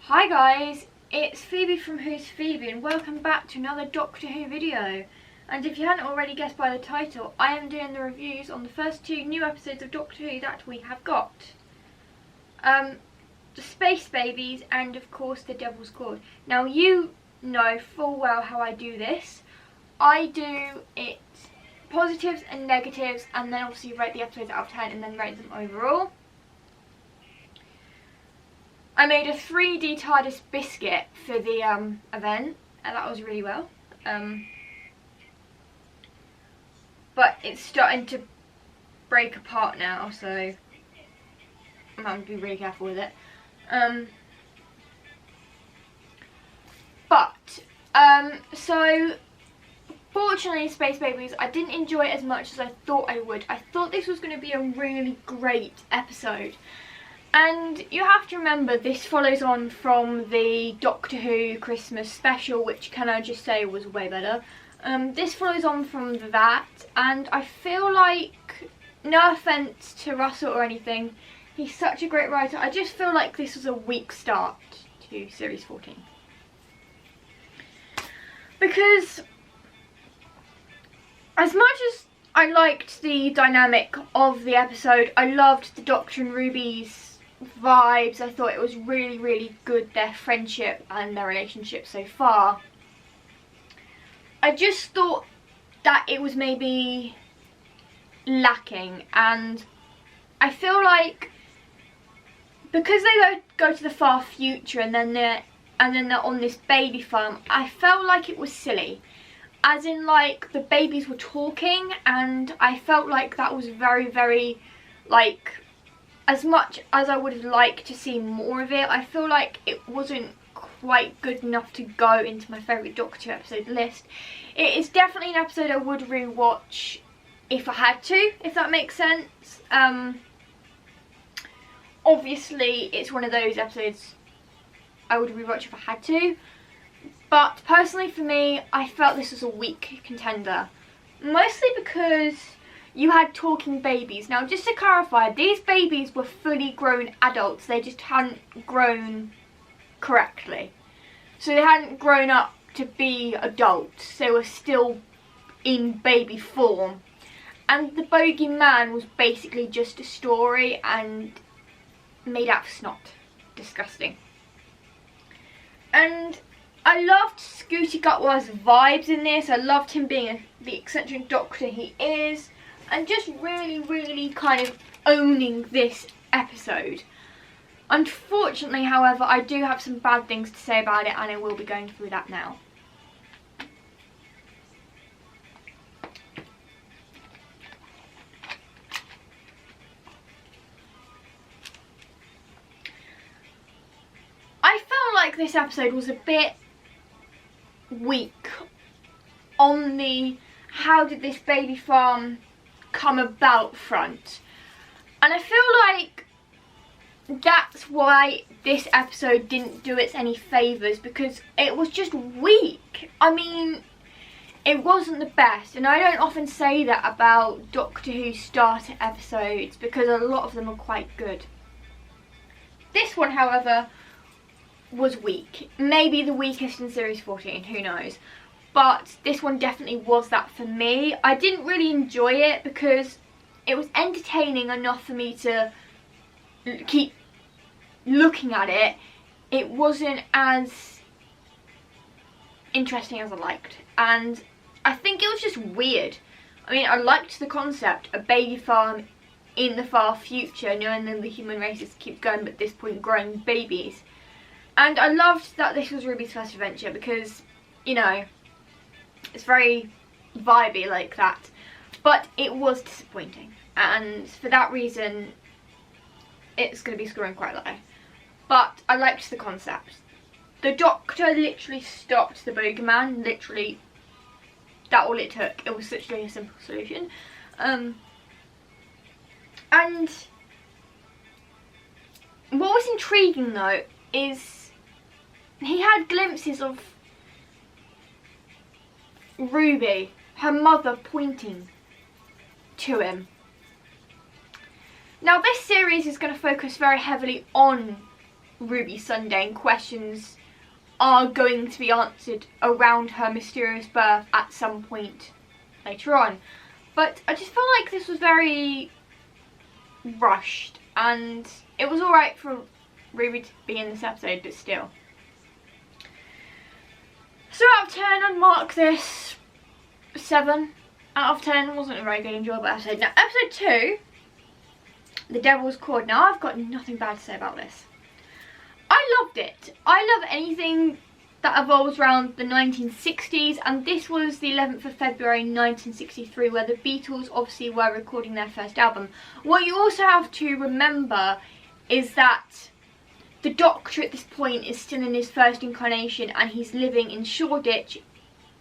Hi guys, it's Phoebe from Who's Phoebe and welcome back to another Doctor Who video. And if you hadn't already guessed by the title, I am doing the reviews on the first two new episodes of Doctor Who that we have got. The Space Babies and of course the Devil's Claws. Now you know full well how I do this. I do it positives and negatives and then obviously rate the episodes out of 10 and then rate them overall. I made a 3D TARDIS biscuit for the event, and that was really well. But it's starting to break apart now, so I'm having to be really careful with it. So fortunately, Space Babies, I didn't enjoy it as much as I thought I would. I thought this was going to be a really great episode. And you have to remember, this follows on from the Doctor Who Christmas special, which can I just say was way better. This follows on from that, and I feel like, no offence to Russell or anything, he's such a great writer, I just feel like this was a weak start to Series 14. Because, as much as I liked the dynamic of the episode, I loved the Doctor and Ruby's vibes. I thought it was really good, their friendship and their relationship so far. I just thought that it was maybe lacking, and I feel like because they go to the far future and then they're on this baby farm, I felt like it was silly. As in, like, the babies were talking and I felt like that was very like, as much as I would have liked to see more of it, I feel like it wasn't quite good enough to go into my favourite Doctor Who episode list. It is definitely an episode I would rewatch if I had to, if that makes sense. Obviously, it's one of those episodes I would rewatch if I had to. But personally for me, I felt this was a weak contender. Mostly because you had talking babies. Now, just to clarify, these babies were fully grown adults. They just hadn't grown correctly. So they hadn't grown up to be adults. They were still in baby form. And the bogeyman was basically just a story and made out of snot. Disgusting. And I loved Scooty Gutwell's vibes in this. I loved him being the eccentric doctor he is. And just really kind of owning this episode. Unfortunately, however, I do have some bad things to say about it, and I will be going through that now. I felt like this episode was a bit weak on the how did this baby farm come about front, and I feel like that's why this episode didn't do it any favours, because it was just weak. I mean, it wasn't the best, and I don't often say that about Doctor Who starter episodes because a lot of them are quite good. This one, however, was weak. Maybe the weakest in Series 14, who knows. But this one definitely was that for me. I didn't really enjoy it because it was entertaining enough for me to keep looking at it. It wasn't as interesting as I liked. And I think it was just weird. I mean, I liked the concept, a baby farm in the far future, knowing that the human race just keeps going, but at this point growing babies. And I loved that this was Ruby's first adventure because, you know, it's very vibey like that, but it was disappointing, and for that reason it's going to be scoring quite low. But I liked the concept. The Doctor literally stopped the bogeyman, literally, that all it took. It was such a simple solution. And what was intriguing though is he had glimpses of Ruby, her mother, pointing to him. Now this series is going to focus very heavily on Ruby Sunday, and questions are going to be answered around her mysterious birth at some point later on. But I just felt like this was very rushed, and it was alright for Ruby to be in this episode, but still. So out of 10, I'd mark this 7 out of 10. It wasn't a very good, enjoyable episode. Now, episode 2, The Devil's Cord. Now, I've got nothing bad to say about this. I loved it. I love anything that evolves around the 1960s, and this was the 11th of February 1963, where the Beatles obviously were recording their first album. What you also have to remember is that the Doctor at this point is still in his first incarnation, and he's living in Shoreditch,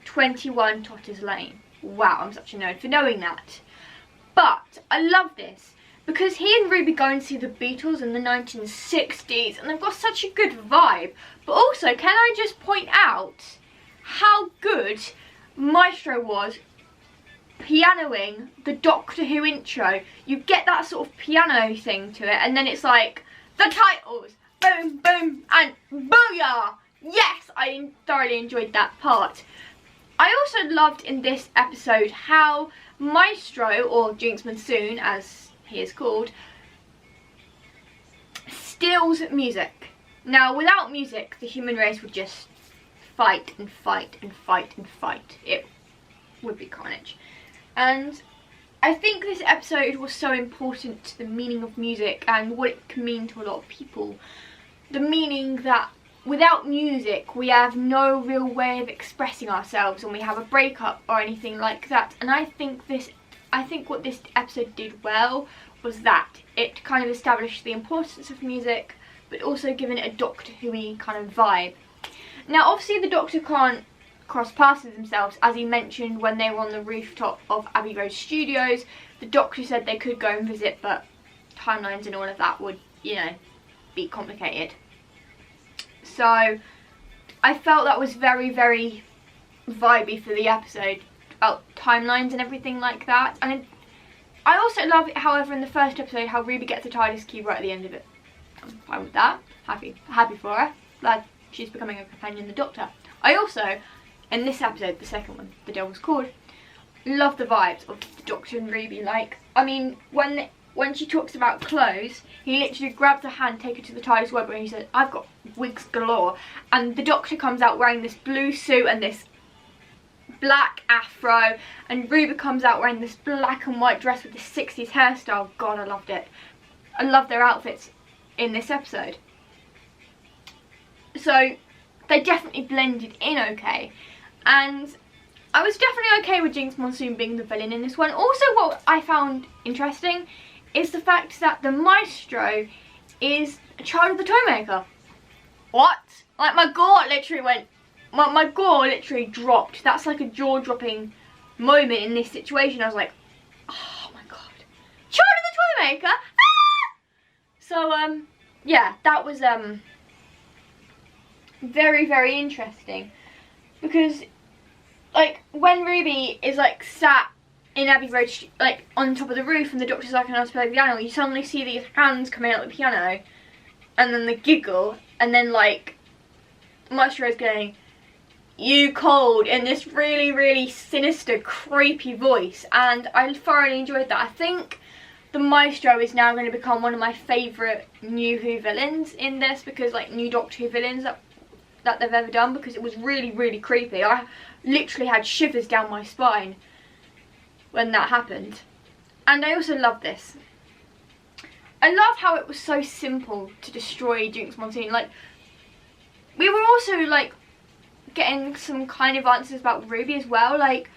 21 Totters Lane. Wow, I'm such a nerd for knowing that. But I love this because he and Ruby go and see the Beatles in the 1960s, and they've got such a good vibe. But also, can I just point out how good Maestro was pianoing the Doctor Who intro? You get that sort of piano thing to it, and then it's like, the titles, boom, boom, and booyah! Yes, I thoroughly enjoyed that part. I also loved in this episode how Maestro, or Jinx Monsoon as he is called, steals music. Now, without music, the human race would just fight and fight and fight and fight. It would be carnage. And I think this episode was so important to the meaning of music and what it can mean to a lot of people. The meaning that without music, we have no real way of expressing ourselves when we have a breakup or anything like that. And I think what this episode did well was that it kind of established the importance of music, but also given it a Doctor Who-y kind of vibe. Now, obviously, the Doctor can't cross paths with themselves, as he mentioned when they were on the rooftop of Abbey Road Studios. The Doctor said they could go and visit, but timelines and all of that would, you know, be complicated. So I felt that was very, very vibey for the episode, about timelines and everything like that. And I also love it, however, in the first episode, how Ruby gets a TARDIS key right at the end of it. I'm fine with that. Happy for her. Glad she's becoming a companion of the Doctor. I also, in this episode, the second one, The Devil's Cord, love the vibes of the Doctor and Ruby. Like, I mean, when she talks about clothes, he literally grabs her hand, take her to the TARDIS web, and he says, "I've got wigs galore." And the Doctor comes out wearing this blue suit and this black afro, and Ruby comes out wearing this black and white dress with this 60s hairstyle. God, I loved it. I love their outfits in this episode. So they definitely blended in okay, and I was definitely okay with Jinx Monsoon being the villain in this one. Also, what I found interesting is the fact that the Maestro is a child of the Toymaker. What? Like, my jaw literally went, my jaw literally dropped. That's like a jaw-dropping moment in this situation. I was like, oh my god, child of the Toymaker! Ah! So, yeah, that was, very, very interesting. Because, like, when Ruby is, like, sat in Abbey Road, like, on top of the roof, and the Doctor's like, "I know how to play the piano," you suddenly see these hands coming out of the piano, and then the giggle, and then, like, Maestro's going, "You cold," in this really, really sinister, creepy voice, and I thoroughly enjoyed that. I think the Maestro is now going to become one of my favourite new Who villains in this, because, like, new Doctor Who villains that they've ever done, because it was really, really creepy. I literally had shivers down my spine when that happened. And I also love this. I love how it was so simple to destroy Jinx Monsoon. Like, we were also, like, getting some kind of answers about Ruby as well. Like,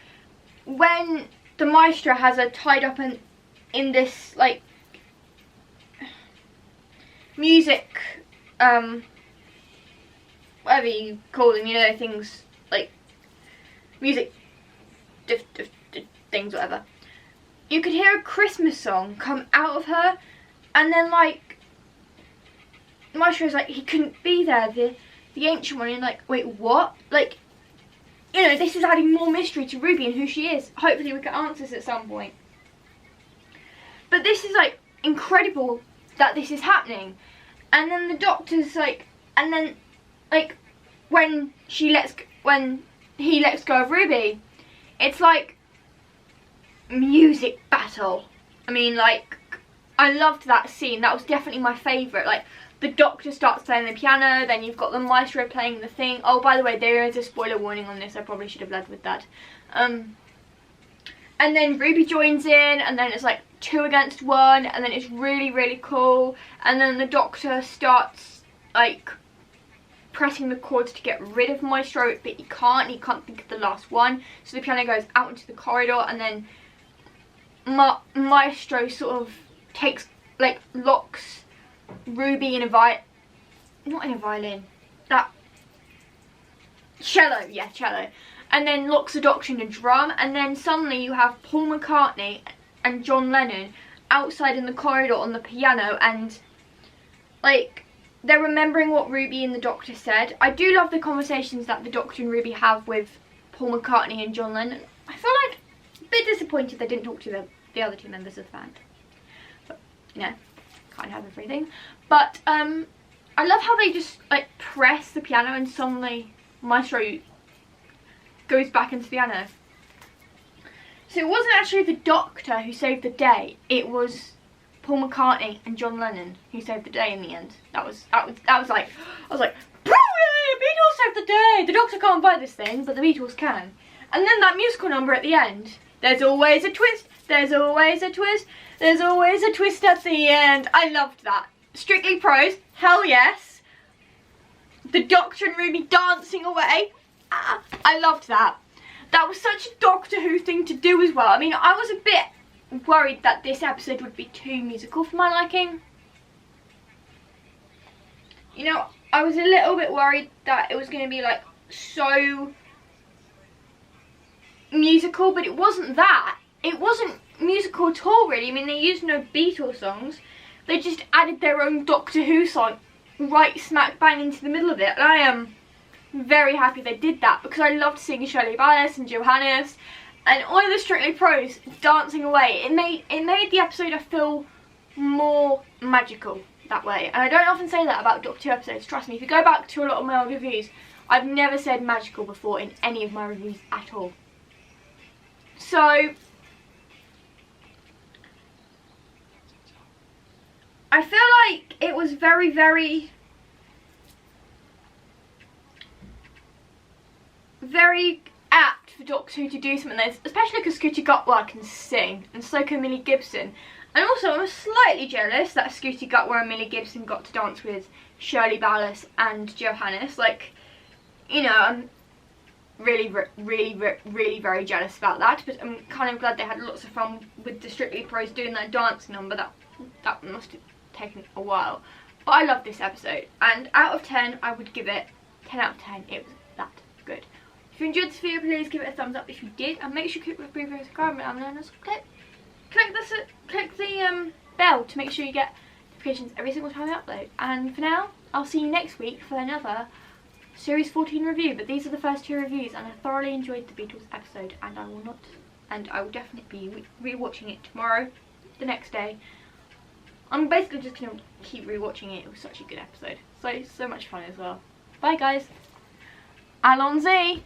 when the Maestro has her tied up in this, like, music, whatever you call them, you know, things like music things, whatever. You could hear a Christmas song come out of her, and then, like, Maestro's like, he couldn't be there, the ancient one, and like, wait, what? Like, you know, this is adding more mystery to Ruby and who she is. Hopefully we get answers at some point. But this is, like, incredible that this is happening. And then the doctor's like, and then like when he lets go of Ruby, it's like music battle. I mean, like, I loved that scene. That was definitely my favourite. Like, the doctor starts playing the piano, then you've got the maestro playing the thing. Oh, by the way, there is a spoiler warning on this. I probably should have led with that. And then Ruby joins in, and then it's like 2 against 1, and then it's really, really cool. And then the doctor starts, like, pressing the chords to get rid of Maestro, but he can't think of the last one. So the piano goes out into the corridor, and then Maestro sort of takes, like, locks Ruby in a not in a violin, that cello, yeah, cello, and then locks the doctor in a drum, and then suddenly you have Paul McCartney and John Lennon outside in the corridor on the piano, and like they're remembering what Ruby and the doctor said. I do love the conversations that the doctor and Ruby have with Paul McCartney and John Lennon. I feel like a bit disappointed they didn't talk to the other 2 members of the band, but you know, can't have everything. But I love how they just like press the piano and suddenly Maestro goes back into the piano. So it wasn't actually the doctor who saved the day, it was Paul McCartney and John Lennon who saved the day in the end. That was like, I was like, brilliant, Beatles saved the day. The doctor can't buy this thing, but the Beatles can. And then that musical number at the end, there's always a twist, there's always a twist, there's always a twist at the end. I loved that. Strictly Prose, hell yes. The Doctor and Ruby dancing away, I loved that. That was such a Doctor Who thing to do as well. I mean, I was a bit worried that this episode would be too musical for my liking. You know, I was a little bit worried that it was going to be like so musical, but it wasn't that. It wasn't musical at all, really. I mean, they used no Beatles songs. They just added their own Doctor Who song right smack bang into the middle of it. And I am very happy they did that, because I loved seeing Shirley Ballas and Johannes and all of the Strictly Pros dancing away. It made the episode, I feel, more magical that way. And I don't often say that about Doctor Who episodes. Trust me, if you go back to a lot of my old reviews, I've never said magical before in any of my reviews at all. So I feel like it was very, very, very apt for Doctor Who to do something like this, especially because Scooty Gutward can sing, and so can Millie Gibson. And also, I'm slightly jealous that Scooty Gutward and Millie Gibson got to dance with Shirley Ballas and Johannes. Like, you know, I'm really very jealous about that, but I'm kind of glad they had lots of fun with the Strictly Pros doing that dance number. That must have taken a while. But I love this episode, and out of 10 I would give it 10 out of 10. It was that good. If you enjoyed this video, please give it a thumbs up if you did, and make sure you click the subscribe button and click the bell to make sure you get notifications every single time I upload. And for now, I'll see you next week for another Series 14 review. But these are the first 2 reviews, and I thoroughly enjoyed the Beatles episode, and I will definitely be rewatching it tomorrow, the next day. I'm basically just going to keep rewatching it. It was such a good episode. So much fun as well. Bye guys. Allons-y.